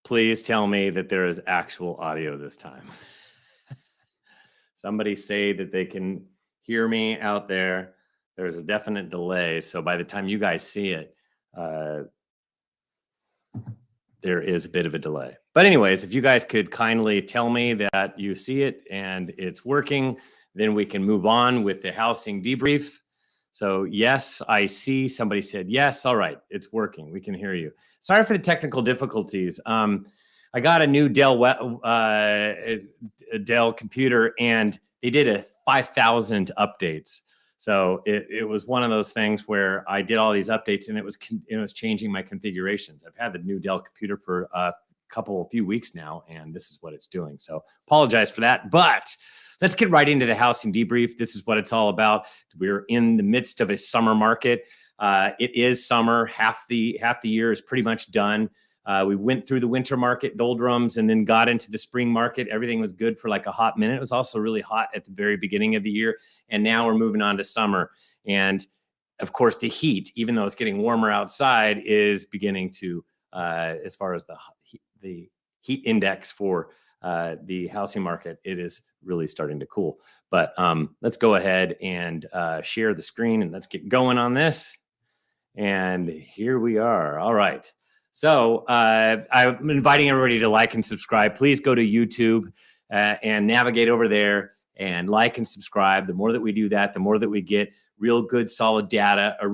Please tell me that there is actual audio this time. Somebody say that they can hear me out there. There's a definite delay. So by the time you guys see it, there is a bit of a delay. But anyways, if you guys could kindly tell me that you see it and it's working, then we can move on with the housing debrief. So yes, I see. Somebody said yes. All right, it's working. We can hear you. Sorry for the technical difficulties. I got a new Dell computer, and they did a 5,000 updates. So it was one of those things where I did all these updates, and it was changing my configurations. I've had the new Dell computer for a few weeks now, and this is what it's doing. So apologize for that, but let's get right into the housing debrief. This is what it's all about. We're in the midst of a summer market. It is summer. Half the year is pretty much done. We went through the winter market doldrums and then got into the spring market. Everything was good for like a hot minute. It was also really hot at the very beginning of the year. And now we're moving on to summer. And of course, the heat, even though it's getting warmer outside, is beginning to, as far as the heat index for the housing market, it is really starting to cool. But let's go ahead and share the screen and let's get going on this. And here we are. All right. So I'm inviting everybody to like and subscribe. Please go to YouTube and navigate over there and like and subscribe. The more that we do that, the more that we get real good, solid data, a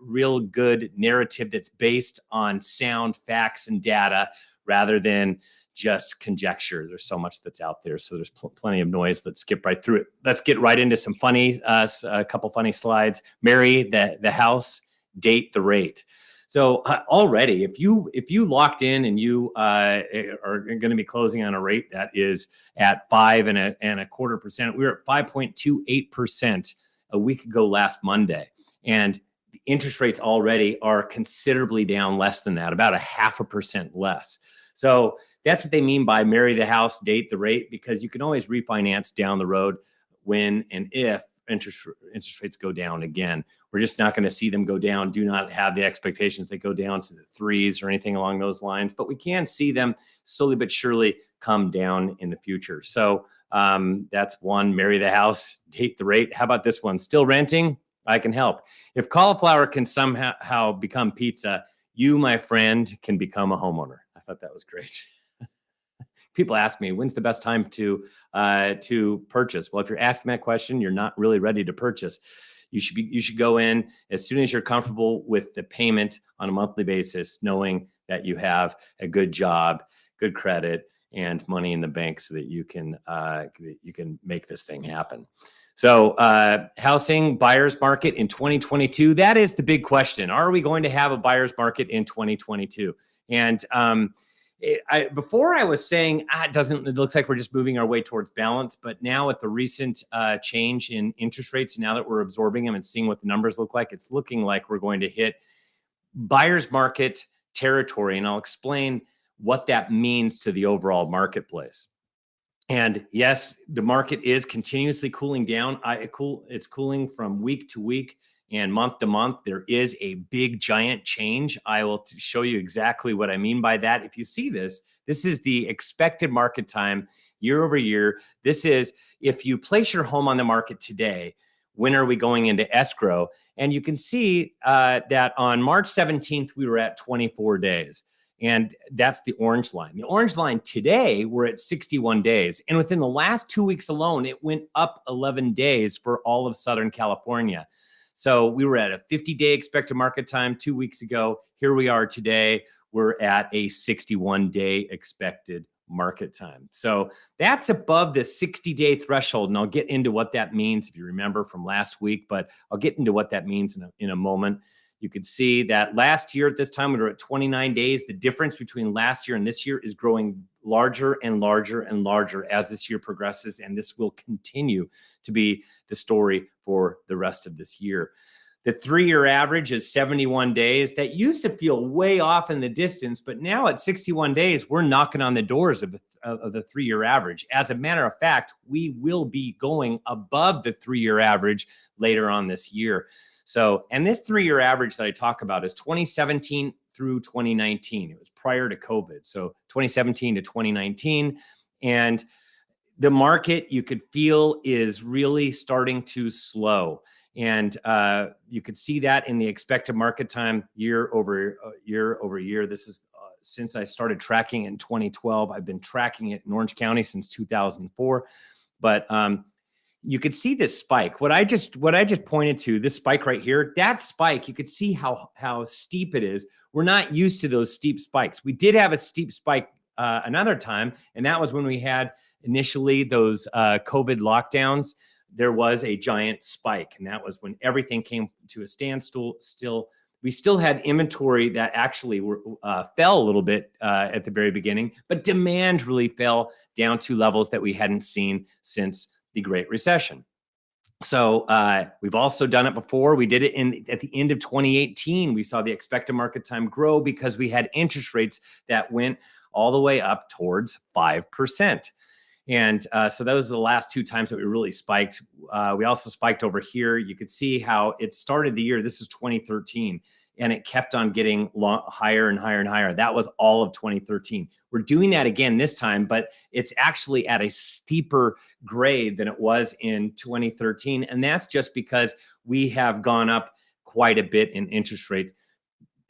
real good narrative that's based on sound facts and data rather than just conjecture. There's so much that's out there. So there's plenty of noise. Let's skip right through it. Let's get right into some a couple funny slides. Marry the house, date the rate. So already, if you locked in and you are going to be closing on a rate that is at 5.25%, we were at 5.28% a week ago last Monday, and the interest rates already are considerably down less than that, about 0.5% less. So that's what they mean by marry the house, date the rate, because you can always refinance down the road when and if interest rates go down again. We're just not going to see them go down. Do not have the expectations they go down to the 3s or anything along those lines, but we can see them slowly but surely come down in the future. So that's one, marry the house, date the rate. How about this one? Still renting? I can help. If cauliflower can somehow become pizza, you, my friend, can become a homeowner. I thought that was great. People ask me, when's the best time to purchase? Well, if you're asking that question, you're not really ready to purchase. You should go in as soon as you're comfortable with the payment on a monthly basis, knowing that you have a good job, good credit, and money in the bank so that you can make this thing happen. So housing buyer's market in 2022, that is the big question. Are we going to have a buyer's market in 2022? And before I was saying, it looks like we're just moving our way towards balance. But now with the recent change in interest rates, now that we're absorbing them and seeing what the numbers look like, it's looking like we're going to hit buyer's market territory. And I'll explain what that means to the overall marketplace. And yes, the market is continuously cooling down. It's cooling from week to week and month to month. There is a big, giant change. I will show you exactly what I mean by that. If you see this is the expected market time year over year. This is if you place your home on the market today, when are we going into escrow? And you can see that on March 17th, we were at 24 days. And that's the orange line. The orange line today, we're at 61 days. And within the last 2 weeks alone, it went up 11 days for all of Southern California. So we were at a 50-day expected market time 2 weeks ago. Here we are today. We're at a 61-day expected market time. So that's above the 60-day threshold. And I'll get into what that means if you remember from last week, but I'll get into what that means in a moment. You could see that last year at this time, we were at 29 days. The difference between last year and this year is growing larger and larger and larger as this year progresses. And this will continue to be the story for the rest of this year. The 3-year average is 71 days. That used to feel way off in the distance, but now at 61 days, we're knocking on the doors of the 3-year average. As a matter of fact, we will be going above the 3-year average later on this year. So, and this 3-year average that I talk about is 2017 through 2019. It was prior to COVID. So 2017 to 2019. And the market, you could feel, is really starting to slow. And you could see that in the expected market time year over year. This is since I started tracking it in 2012. I've been tracking it in Orange County since 2004. But you could see this spike. What I just pointed to, this spike right here, that spike, you could see how steep it is. We're not used to those steep spikes. We did have a steep spike another time, and that was when we had initially those COVID lockdowns. There was a giant spike, and that was when everything came to a standstill. We still had inventory that actually fell a little bit at the very beginning, but demand really fell down to levels that we hadn't seen since the Great Recession. So we've also done it before. We did it at the end of 2018. We saw the expected market time grow because we had interest rates that went all the way up towards 5%. And so those are the last two times that we really spiked. We also spiked over here. You could see how it started the year. This is 2013, and it kept on getting higher and higher and higher. That was all of 2013. We're doing that again this time, but it's actually at a steeper grade than it was in 2013. And that's just because we have gone up quite a bit in interest rates,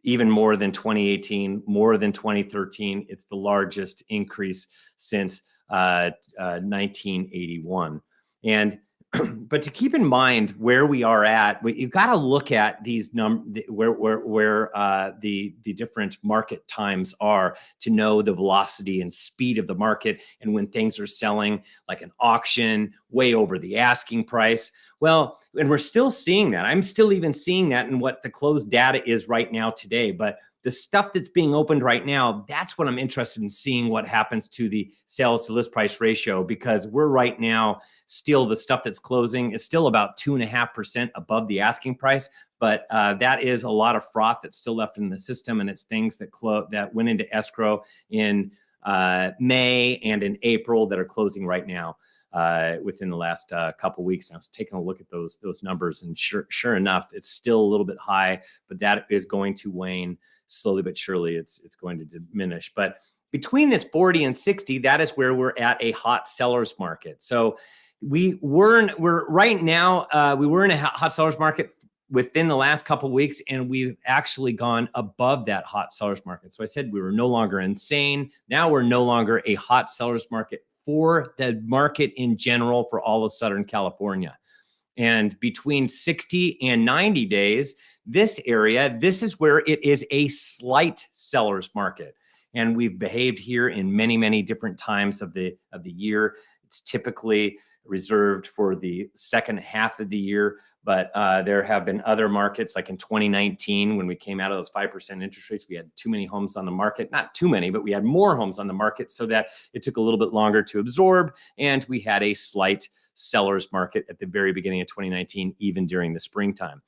even more than 2018, more than 2013. It's the largest increase since 1981. And but to keep in mind where we are at, you've got to look at these where the different market times are to know the velocity and speed of the market, and when things are selling like an auction way over the asking price. Well, and we're still seeing that. I'm still even seeing that in what the closed data is right now today. But the stuff that's being opened right now, that's what I'm interested in seeing what happens to the sales to list price ratio, because we're right now still, the stuff that's closing is still about 2.5% above the asking price. But that is a lot of froth that's still left in the system. And it's things that went into escrow in May and in April that are closing right now within the last couple of weeks. And I was taking a look at those numbers, and sure enough, it's still a little bit high, but that is going to wane slowly but surely. It's going to diminish. But between this 40 and 60, that is where we're at a hot seller's market. So we're right now, we were in a hot seller's market within the last couple of weeks, and we've actually gone above that hot seller's market. So I said we were no longer insane. Now we're no longer a hot seller's market for the market in general for all of Southern California. And between 60 and 90 days, this area, this is where it is a slight seller's market. And we've behaved here in many, many different times of the year. It's typically reserved for the second half of the year, but there have been other markets, like in 2019, when we came out of those 5% interest rates, we had too many homes on the market. Not too many, but we had more homes on the market, so that it took a little bit longer to absorb, and we had a slight seller's market at the very beginning of 2019, even during the springtime.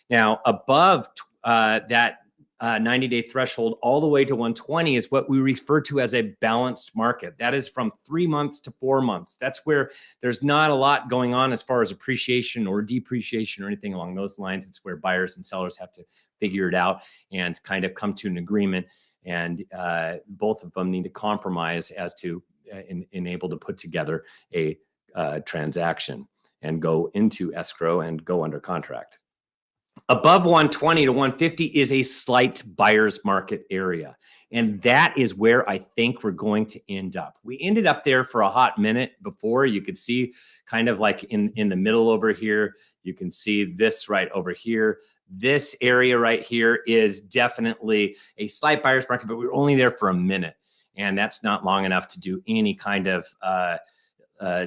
Now, above that 90-day threshold all the way to 120 is what we refer to as a balanced market. That is from 3 months to 4 months. That's where there's not a lot going on as far as appreciation or depreciation or anything along those lines. It's where buyers and sellers have to figure it out and kind of come to an agreement. And both of them need to compromise as to enable to put together a transaction and go into escrow and go under contract. Above 120 to 150 is a slight buyer's market area. And that is where I think we're going to end up. We ended up there for a hot minute before. You could see kind of like in the middle over here, you can see this right over here. This area right here is definitely a slight buyer's market, but we were only there for a minute. And that's not long enough to do any kind of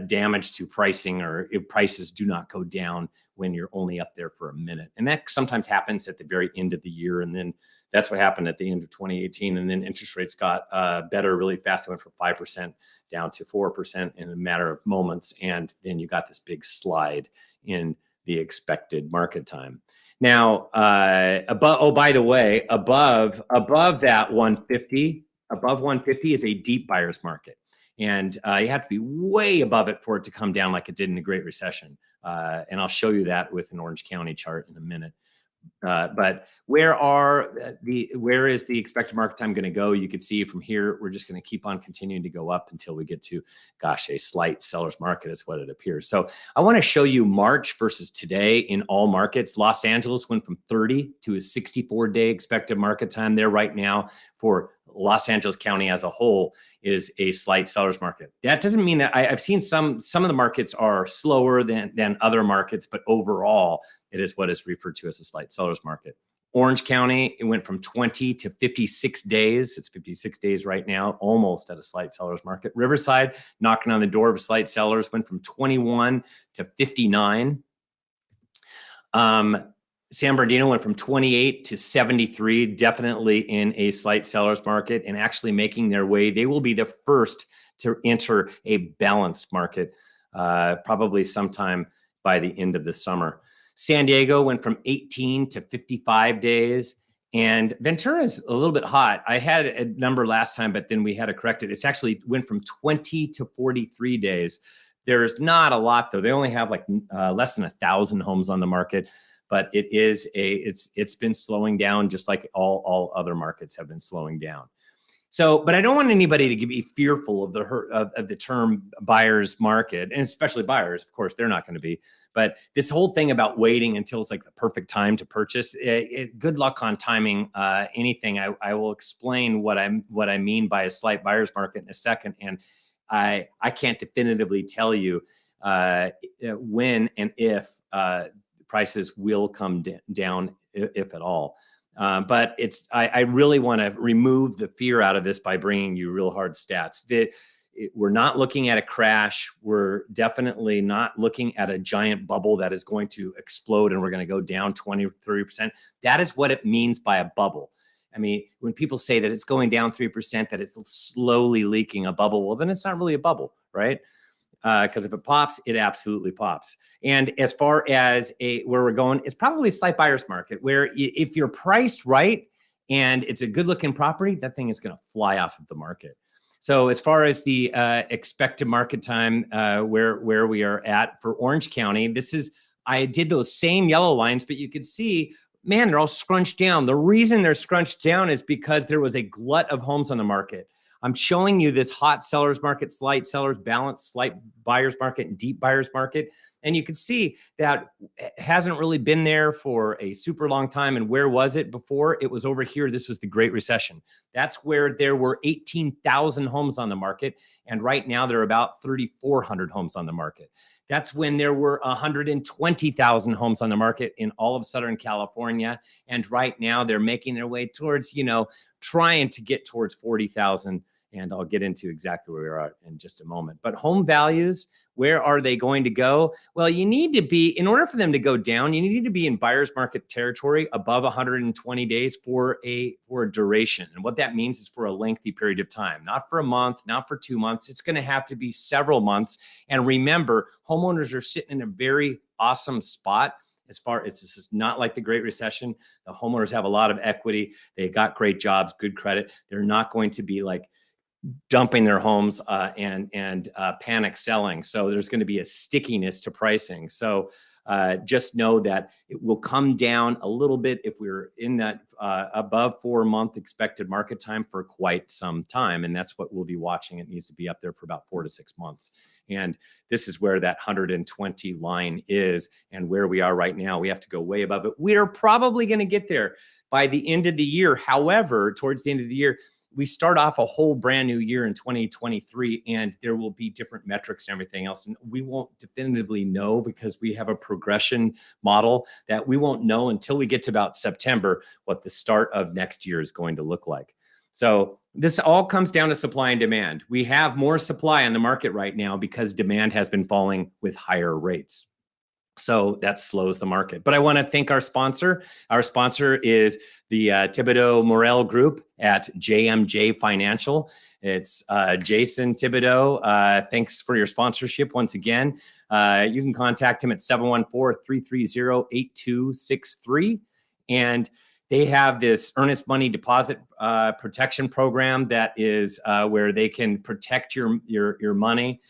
damage to pricing, or if prices do not go down when you're only up there for a minute. And that sometimes happens at the very end of the year. And then that's what happened at the end of 2018. And then interest rates got better really fast. They went from 5% down to 4% in a matter of moments. And then you got this big slide in the expected market time. Now, by the way, above that 150, above 150 is a deep buyer's market. And you have to be way above it for it to come down like it did in the Great Recession. And I'll show you that with an Orange County chart in a minute. But where is the expected market time going to go? You could see from here, we're just going to keep on continuing to go up until we get to, gosh, a slight seller's market is what it appears. So I want to show you March versus today in all markets. Los Angeles went from 30 to a 64-day expected market time there right now. For Los Angeles County as a whole is a slight seller's market. That doesn't mean that I've seen some of the markets are slower than other markets, but overall, it is what is referred to as a slight seller's market. Orange County, it went from 20 to 56 days. It's 56 days right now, almost at a slight seller's market. Riverside, knocking on the door of slight sellers, went from 21 to 59. San Bernardino went from 28 to 73, definitely in a slight seller's market and actually making their way. They will be the first to enter a balanced market, probably sometime by the end of the summer. San Diego went from 18 to 55 days. And Ventura is a little bit hot. I had a number last time, but then we had to correct it. It's actually went from 20 to 43 days. There's not a lot, though. They only have like less than 1,000 homes on the market. But it's been slowing down just like all other markets have been slowing down. So, but I don't want anybody to be fearful of the term buyer's market, and especially buyers. Of course, they're not going to be. But this whole thing about waiting until it's like the perfect time to purchase, good luck on timing anything. I will explain what I mean by a slight buyer's market in a second, and I can't definitively tell you when and if prices will come down, if at all. But I really want to remove the fear out of this by bringing you real hard stats. We're not looking at a crash. We're definitely not looking at a giant bubble that is going to explode and we're going to go down 20 or 30%. That is what it means by a bubble. I mean, when people say that it's going down 3%, that it's slowly leaking a bubble, well, then it's not really a bubble, right? Because if it pops, it absolutely pops. And as far as where we're going, it's probably a slight buyer's market where if you're priced right and it's a good looking property, that thing is going to fly off of the market. So as far as the expected market time, where we are at for Orange County, I did those same yellow lines, but you could see, man, they're all scrunched down. The reason they're scrunched down is because there was a glut of homes on the market. I'm showing you this hot seller's market, slight sellers, balanced, slight buyer's market, and deep buyer's market. And you can see that it hasn't really been there for a super long time. And where was it before? It was over here. This was the Great Recession. That's where there were 18,000 homes on the market. And right now there are about 3,400 homes on the market. That's when there were 120,000 homes on the market in all of Southern California. And right now they're making their way towards, trying to get towards 40,000. And I'll get into exactly where we are in just a moment. But home values, where are they going to go? Well, you need to be, in order for them to go down, you need to be in buyer's market territory above 120 days for a duration. And what that means is for a lengthy period of time, not for a month, not for 2 months. It's going to have to be several months. And remember, homeowners are sitting in a very awesome spot. As far as this is not like the Great Recession, the homeowners have a lot of equity. They got great jobs, good credit. They're not going to be like dumping their homes and panic selling. So there's going to be a stickiness to pricing. So just know that it will come down a little bit if we're in that above 4 month expected market time for quite some time. And that's what we'll be watching. It needs to be up there for about 4 to 6 months. And this is where that 120 line is and where we are right now. We have to go way above it. We're probably going to get there by the end of the year. However, towards the end of the year, we start off a whole brand new year in 2023, and there will be different metrics and everything else. And we won't definitively know because we have a progression model that we won't know until we get to about September what the start of next year is going to look like. So this all comes down to supply and demand. We have more supply on the market right now because demand has been falling with higher rates. So that slows the market. But I want to thank our sponsor. Our sponsor is the Thibodeau Morel Group at JMJ Financial. It's Jason Thibodeau. Thanks for your sponsorship once again. You can contact him at 714-330-8263. And they have this earnest money deposit protection program that is where they can protect your money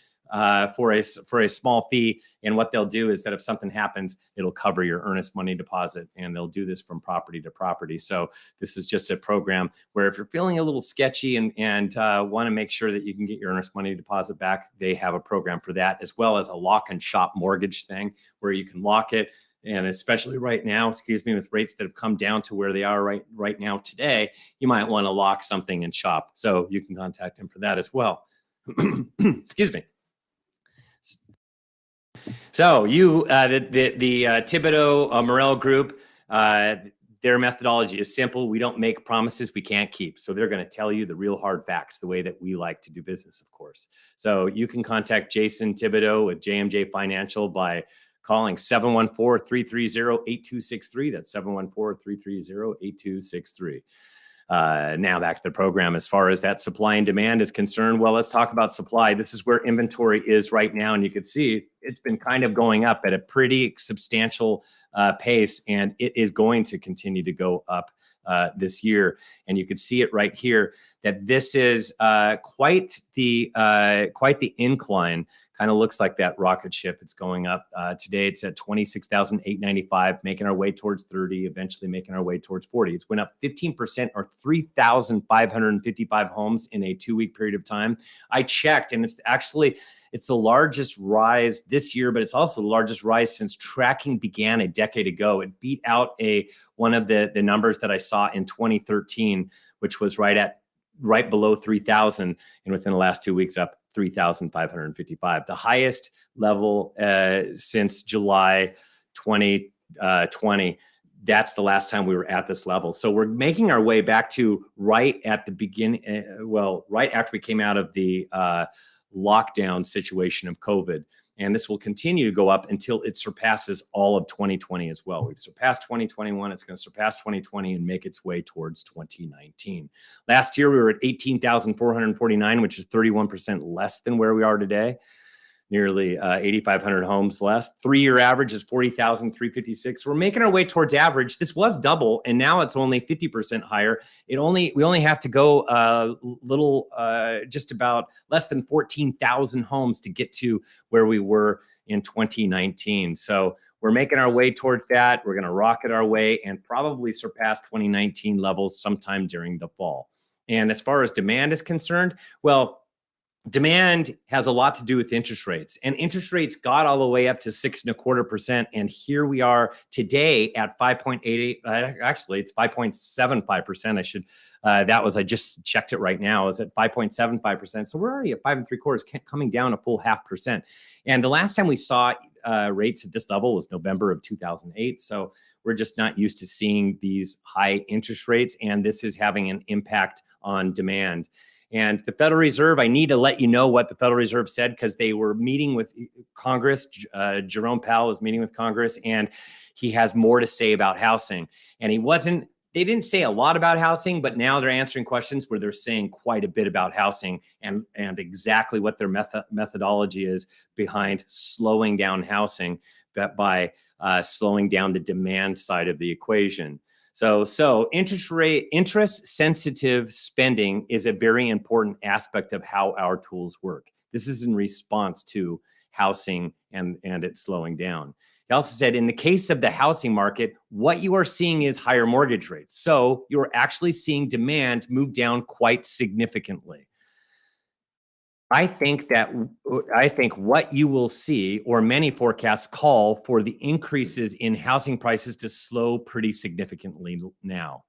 for a small fee. And what they'll do is that if something happens, it'll cover your earnest money deposit, and they'll do this from property to property. So this is just a program where if you're feeling a little sketchy and want to make sure that you can get your earnest money deposit back, they have a program for that, as well as a lock and shop mortgage thing where you can lock it. And especially right now, with rates that have come down to where they are right now today, you might want to lock something and shop. So you can contact him for that as well. Excuse me. So the Thibodeau Morel Group, their methodology is simple. We don't make promises we can't keep. So they're going to tell you the real hard facts, the way that we like to do business, of course. So you can contact Jason Thibodeau with JMJ Financial by calling 714-330-8263. That's 714-330-8263. Now back to the program. As far as that supply and demand is concerned, well, let's talk about supply. This is where inventory is right now. And you can see it's been kind of going up at a pretty substantial pace, and it is going to continue to go up this year. And you can see it right here that this is quite the incline. Kind of looks like that rocket ship. It's going up. Today it's at 26,895, making our way towards 30, eventually making our way towards 40. It's went up 15% or 3,555 homes in a 2-week period of time. I checked, and it's the largest rise this year, but it's also the largest rise since tracking began a decade ago. It beat out one of the numbers that I saw in 2013, which was right below 3,000, and within the last 2 weeks up 3,555, the highest level since July 2020. That's the last time we were at this level. So we're making our way back to right at the beginning, right after we came out of the lockdown situation of COVID. And this will continue to go up until it surpasses all of 2020 as well. We've surpassed 2021. It's going to surpass 2020 and make its way towards 2019. Last year, we were at 18,449, which is 31% less than where we are today. Nearly 8,500 homes less. 3-year average is 40,356. We're making our way towards average. This was double, and now it's only 50% higher. We only have to go just about less than 14,000 homes to get to where we were in 2019. So we're making our way towards that. We're going to rocket our way and probably surpass 2019 levels sometime during the fall. And as far as demand is concerned, well, demand has a lot to do with interest rates, and interest rates got all the way up to 6.25%. And here we are today at 5.88. Actually, it's 5.75%. I just checked it right now. Is at 5.75%. So we're already at 5.75, coming down a full 0.5%. And the last time we saw rates at this level was November of 2008. So we're just not used to seeing these high interest rates, and this is having an impact on demand. And the Federal Reserve, I need to let you know what the Federal Reserve said, because they were meeting with Congress. Jerome Powell was meeting with Congress, and he has more to say about housing. And they didn't say a lot about housing, but now they're answering questions where they're saying quite a bit about housing and exactly what their methodology is behind slowing down housing by slowing down the demand side of the equation. So interest sensitive spending is a very important aspect of how our tools work. This is in response to housing and it slowing down. He also said, in the case of the housing market, what you are seeing is higher mortgage rates. So you're actually seeing demand move down quite significantly. I think what you will see, or many forecasts call for the increases in housing prices to slow pretty significantly now.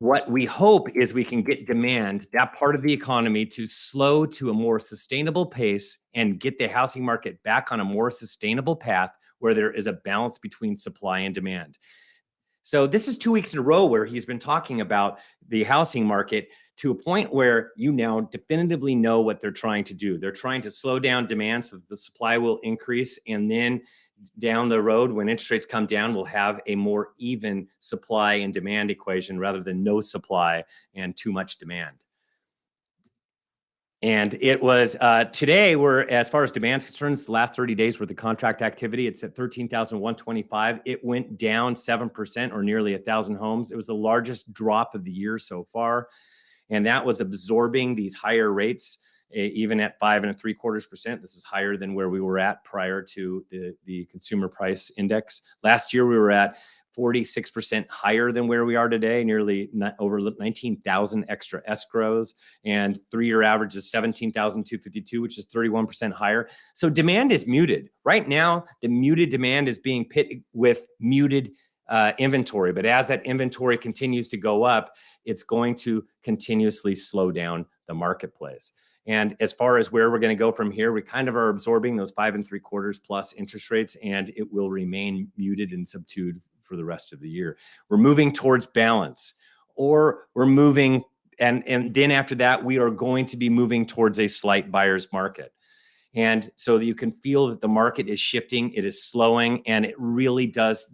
What we hope is we can get demand, that part of the economy, to slow to a more sustainable pace and get the housing market back on a more sustainable path where there is a balance between supply and demand. So this is 2 weeks in a row where he's been talking about the housing market to a point where you now definitively know what they're trying to do. They're trying to slow down demand so that the supply will increase, and then down the road, when interest rates come down, we'll have a more even supply and demand equation rather than no supply and too much demand. And it was today, as far as demand is concerned, it's the last 30 days worth of contract activity. It's at 13,125. It went down 7% or nearly 1,000 homes. It was the largest drop of the year so far. and that was absorbing these higher rates, even at 5.75%. This is higher than where we were at prior to the consumer price index. Last year, we were at 46% higher than where we are today, nearly over 19,000 extra escrows, and 3-year average is 17,252, which is 31% higher. So demand is muted. Right now, the muted demand is being pitted with muted inventory. But as that inventory continues to go up, it's going to continuously slow down the marketplace. And as far as where we're going to go from here, we kind of are absorbing those 5.75 plus interest rates, and it will remain muted and subdued for the rest of the year. We're moving towards balance, or we're moving, and then after that, we are going to be moving towards a slight buyer's market. And so you can feel that the market is shifting, it is slowing, and it really does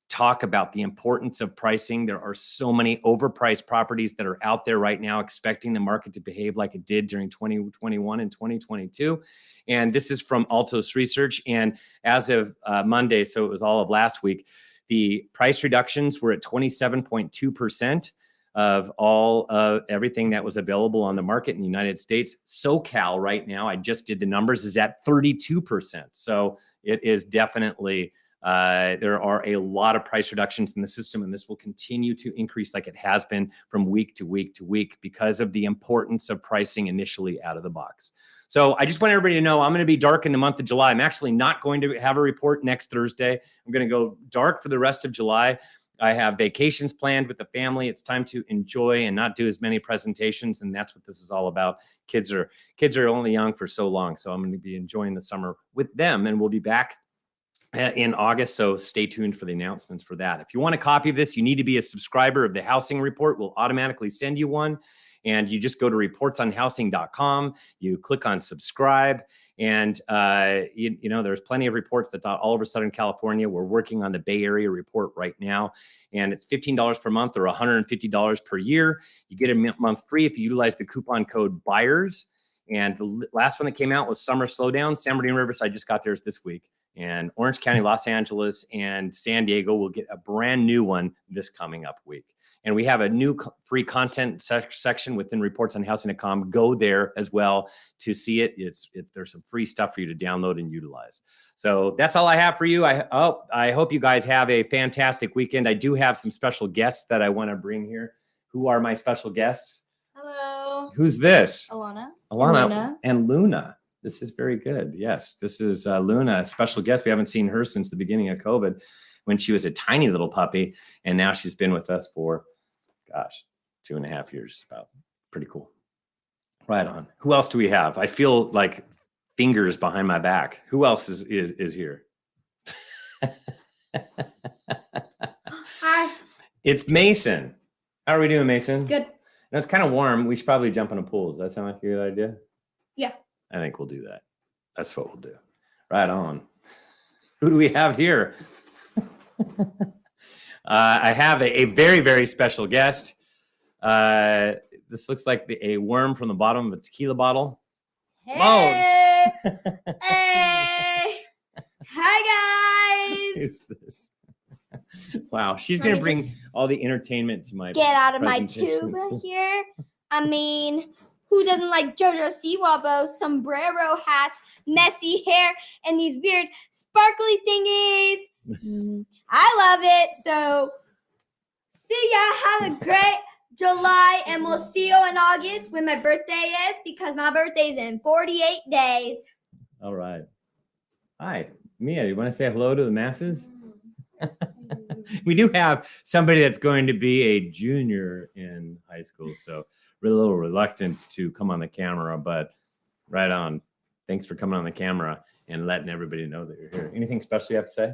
talk about the importance of pricing. There are so many overpriced properties that are out there right now, expecting the market to behave like it did during 2021 and 2022. And this is from Altos Research. And as of Monday, so it was all of last week, the price reductions were at 27.2% of all of everything that was available on the market in the United States. SoCal right now, I just did the numbers, is at 32%. So it is definitely, there are a lot of price reductions in the system, and this will continue to increase like it has been from week to week to week because of the importance of pricing initially out of the box. So I just want everybody to know I'm going to be dark in the month of July. I'm actually not going to have a report next Thursday. I'm going to go dark for the rest of July. I have vacations planned with the family. It's time to enjoy and not do as many presentations, and that's what this is all about. Kids are only young for so long, so I'm going to be enjoying the summer with them, and we'll be back in August, so stay tuned for the announcements for that. If you want a copy of this, you need to be a subscriber of the Housing Report. We'll automatically send you one, and you just go to reportsonhousing.com. You click on subscribe, and you know there's plenty of reports that's all over Southern California. We're working on the Bay Area report right now, and it's $15 per month or $150 per year. You get a month free if you utilize the coupon code BUYERS. And the last one that came out was Summer Slowdown. San Bernardino Riverside just got theirs this week. And Orange County, Los Angeles, and San Diego will get a brand new one this coming up week. And we have a new free content section within reportsonhousing.com. Go there as well to see it. There's some free stuff for you to download and utilize. So that's all I have for you. I hope you guys have a fantastic weekend. I do have some special guests that I want to bring here. Who are my special guests? Hello. Who's this? Alana. And Luna. This is very good. Yes, this is Luna, a special guest. We haven't seen her since the beginning of COVID when she was a tiny little puppy. And now she's been with us for, 2.5 years about. Pretty cool. Right on. Who else do we have? I feel like fingers behind my back. Who else is here? Hi. It's Mason. How are we doing, Mason? Good. Now, it's kind of warm. We should probably jump in a pool. Does that sound like a good idea? Yeah. I think we'll do that. That's what we'll do. Right on. Who do we have here? I have a very, very special guest. This looks like a worm from the bottom of a tequila bottle. Hey. Hey. Hi, guys. Who's this? Wow, she's going to bring all the entertainment to my get out of my tube here. I mean, who doesn't like JoJo Siwa sombrero hats, messy hair, and these weird sparkly thingies? I love it. So, see ya. Have a great July, and we'll see you in August when my birthday is, because my birthday's in 48 days. All right. Hi, Mia. You want to say hello to the masses? We do have somebody that's going to be a junior in high school, so we're a little reluctant to come on the camera, but right on. Thanks for coming on the camera and letting everybody know that you're here. Anything special you have to say?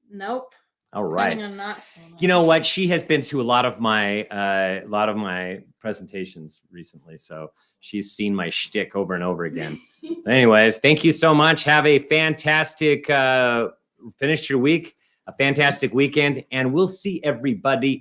Nope. All right. Not you know what? She has been to a lot of my presentations recently, so she's seen my shtick over and over again. Anyways, thank you so much. Have a fantastic finish your week, a fantastic weekend, and we'll see everybody